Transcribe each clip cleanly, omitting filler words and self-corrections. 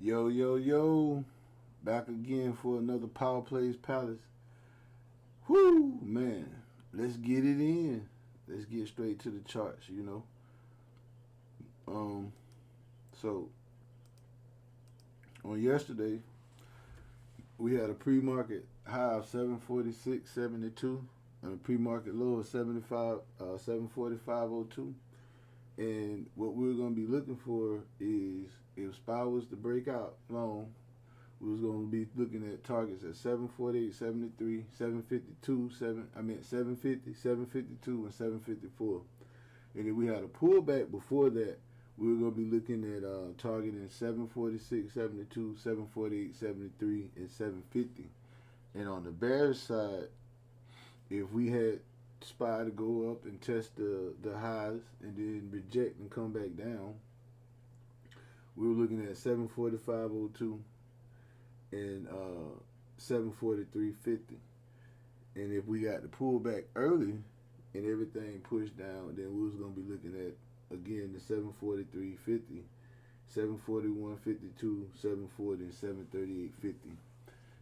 Yo, yo, yo. Back again for another Power Plays Palace. Whoo, man. Let's get it in. Let's get straight to the charts. Um, so on yesterday, we had a pre-market high of 746.72 and a pre-market low of 745.02. And what we're going to be looking for is if SPY was to break out long, we was going to be looking at targets at 748.73, 752, 750, 752, and 754. And if we had a pullback before that, we were going to be looking at targeting 746.72, 748.73, and 750. And on the bearish side, if we had SPY to go up and test the highs and then reject and come back down, we were looking at 745.02 and 743.50. And if we got the pullback early and everything pushed down, then we was gonna be looking at again the 743.50, 741.52, 740, and 738.50.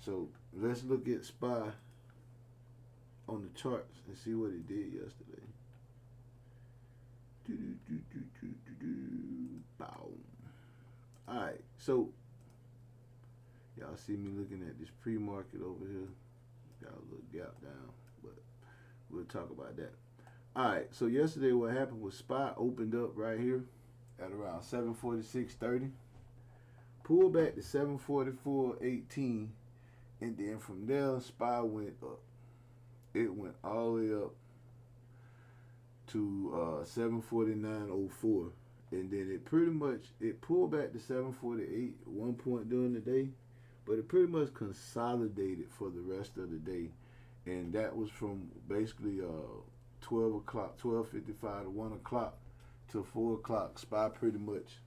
So let's look at SPY on the charts and see what it did yesterday. Boom. Alright, so y'all see me looking at this pre-market over here. Got a little gap down, but we'll talk about that. Alright, so yesterday what happened was SPY opened up right here at around 746.30. Pulled back to 744.18. And then from there, SPY went up. It went all the way up to 749.04. And then it pulled back to 748 at one point during the day. But it pretty much consolidated for the rest of the day. And that was from basically 12 o'clock, 12:55 to 1 o'clock to 4 o'clock. SPY pretty much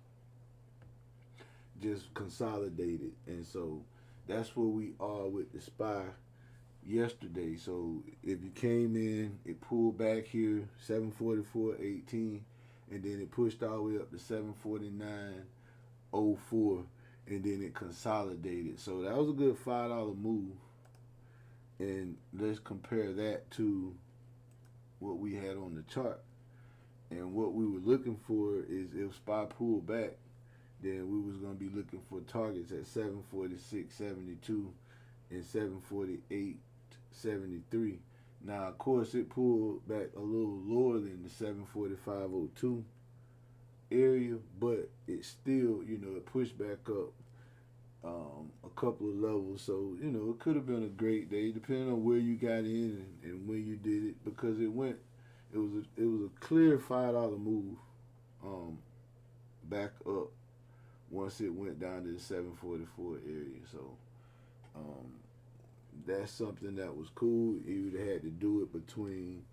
just consolidated. And so that's where we are with the SPY yesterday. So if you came in, it pulled back here, 744.18. And then it pushed all the way up to 749.04. And then it consolidated. So that was a good $5 move. And let's compare that to what we had on the chart. And what we were looking for is if SPY pulled back, then we was going to be looking for targets at 746.72 and 748.73. Now, of course, it pulled back a little lower than the 745.02 area, but it still, it pushed back up a couple of levels. So, it could have been a great day, depending on where you got in and when you did it, because it was a clear $5 move back up once it went down to the 744 area. So that's something that was cool. You would have had to do it between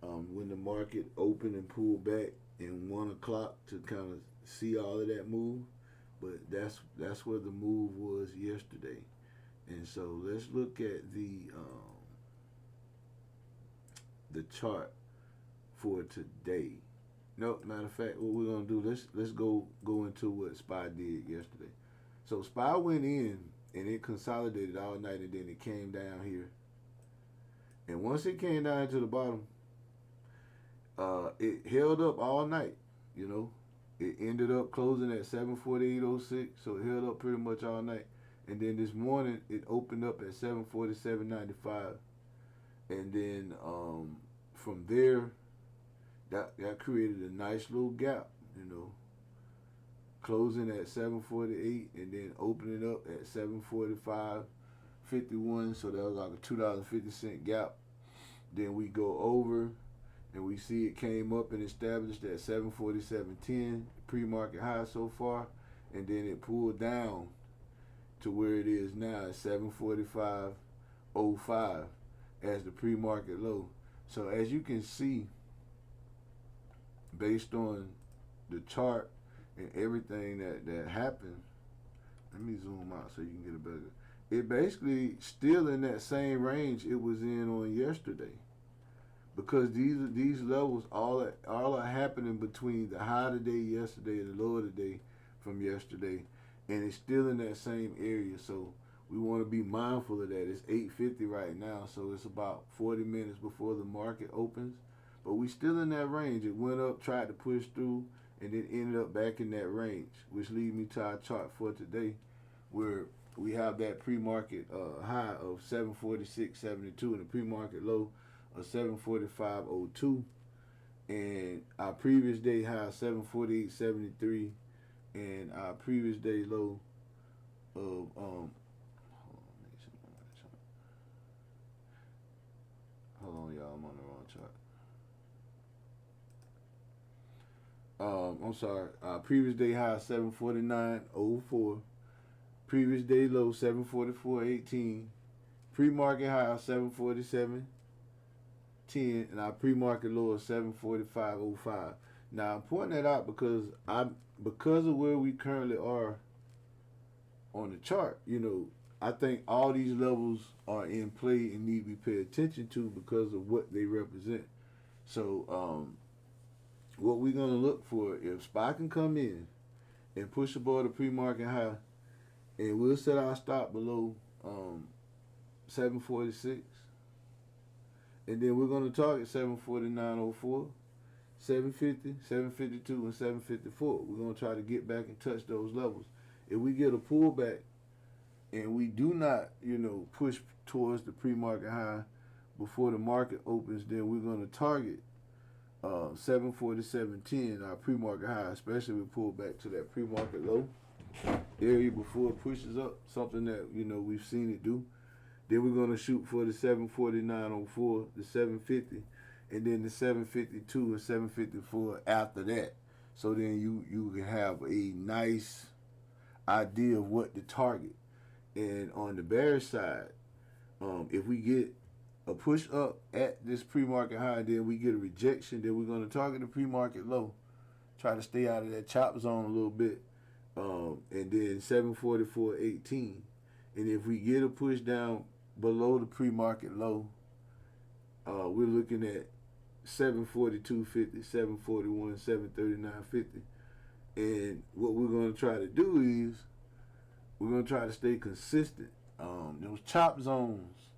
when the market opened and pulled back and 1 o'clock to kind of see all of that move. But that's where the move was yesterday. And so let's look at the chart for today. No, matter of fact, what we're gonna do, let's go into what SPY did yesterday. So SPY went in and it consolidated all night, and then it came down here. And once it came down to the bottom, it held up all night. It ended up closing at 748.06, so it held up pretty much all night. And then this morning, it opened up at 747.95. And then from there, that created a nice little gap, closing at 748 and then opening up at 745.51. So that was like a $2.50 gap. Then we go over and we see it came up and established at 747.10, pre-market high so far, and then it pulled down to where it is now at 745.05 as the pre-market low. So as you can see, based on the chart and everything that happened, let me zoom out so you can get a better. It basically still in that same range it was in on yesterday, because these levels all are happening between the high today, yesterday, and the low today from yesterday, and it's still in that same area. So we want to be mindful of that. It's 8:50 right now, so it's about 40 minutes before the market opens, but we still in that range. It went up, tried to push through, and then ended up back in that range, which leads me to our chart for today, where we have that pre-market high of 746.72 and the pre-market low of 745.02, and our previous day high 748.73, and our previous day low of hold on, y'all, I'm on the wrong chart. I'm sorry. Previous day high 749.04. Previous day low 744.18. Pre-market high 747.10, and our pre-market low is 745.05. Now I'm pointing that out because of where we currently are on the chart. I think all these levels are in play and need to be paid attention to because of what they represent. So what we're gonna look for, if SPY can come in and push above the pre-market high, and we'll set our stop below 746, and then we're gonna target 749.04, 750, 752, and 754. We're gonna try to get back and touch those levels. If we get a pullback and we do not, push towards the pre-market high before the market opens, then we're going to target 747.10, our pre-market high, especially if we pull back to that pre-market low area before it pushes up, something that, we've seen it do. Then we're going to shoot for the 749.04, the 750, and then the 752 and 754 after that. So then you can have a nice idea of what to target. And on the bearish side, if we get a push up at this pre-market high, then we get a rejection, then we're going to target the pre-market low, try to stay out of that chop zone a little bit, and then 744.18. And if we get a push down below the pre-market low, we're looking at 742.50, 741, 739.50. And what we're going to try to do is we're going to try to stay consistent. Those chop zones,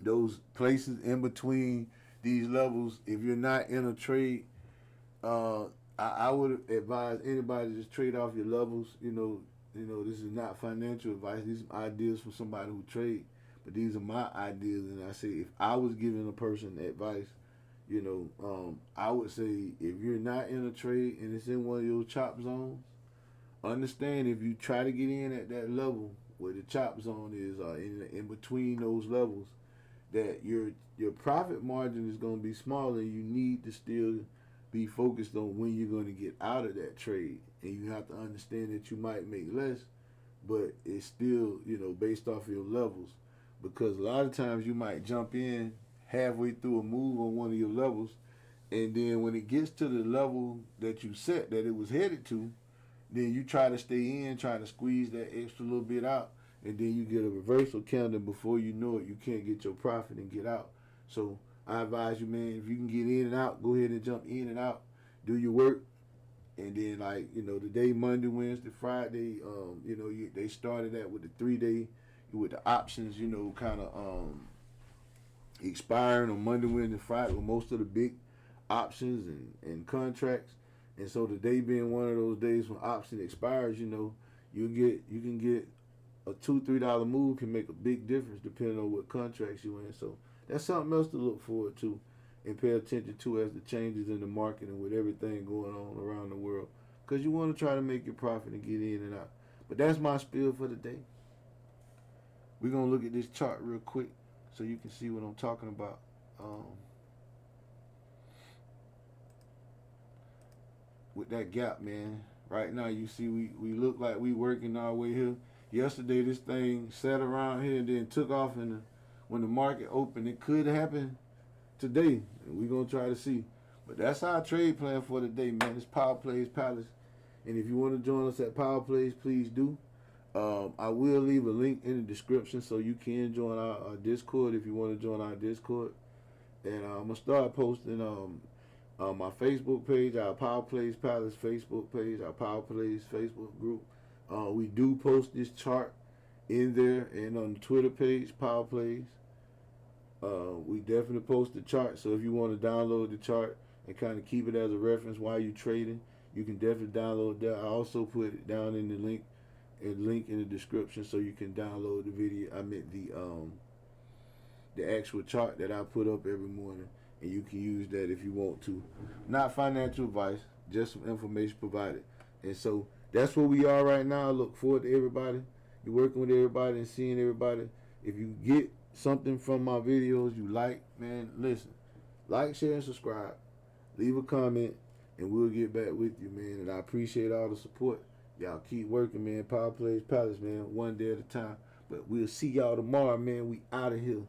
those places in between these levels, if you're not in a trade, I would advise anybody to just trade off your levels. This is not financial advice. These are ideas from somebody who trade, but these are my ideas. And I say, if I was giving a person advice, I would say, if you're not in a trade and it's in one of your chop zones, understand if you try to get in at that level where the chop zone is, in between those levels, that your profit margin is going to be smaller. You need to still be focused on when you're going to get out of that trade, and you have to understand that you might make less, but it's still based off your levels, because a lot of times you might jump in halfway through a move on one of your levels, and then when it gets to the level that you set that it was headed to, then you try to stay in, try to squeeze that extra little bit out, and then you get a reversal candle. Before you know it, you can't get your profit and get out. So I advise you, man, if you can get in and out, go ahead and jump in and out, do your work, and then the day Monday, Wednesday, Friday, they started that with the 3-day, with the options, kind of expiring on Monday, Wednesday, Friday with most of the big options and contracts. And so today being one of those days when option expires, you can get a $2-3 move can make a big difference depending on what contracts you're in. So that's something else to look forward to and pay attention to as the changes in the market and with everything going on around the world, because you want to try to make your profit and get in and out. But that's my spiel for the day. We're going to look at this chart real quick so you can see what I'm talking about. With that gap, man, right now you see we look like we working our way here. Yesterday this thing sat around here and then took off when the market opened. It could happen today, and we're going to try to see. But that's our trade plan for the day, man. It's Power Plays Palace. And if you want to join us at Power Plays, please do. I will leave a link in the description so you can join our Discord if you want to join our Discord. And I'm going to start posting my Facebook page, our Power Plays Palace Facebook page, our Power Plays Facebook group, We do post this chart in there and on the Twitter page, Power Plays. We definitely post the chart, so if you want to download the chart and kind of keep it as a reference while you're trading, you can definitely download that. I also put it down in the link in the description so you can download the video. I meant the actual chart that I put up every morning, and you can use that if you want to. Not financial advice, just some information provided. And so that's where we are right now. I look forward to everybody. You're working with everybody and seeing everybody. If you get something from my videos you like, man, listen. Like, share, and subscribe. Leave a comment, and we'll get back with you, man. And I appreciate all the support. Y'all keep working, man. Power Plays Palace, man. One day at a time. But we'll see y'all tomorrow, man. We out of here.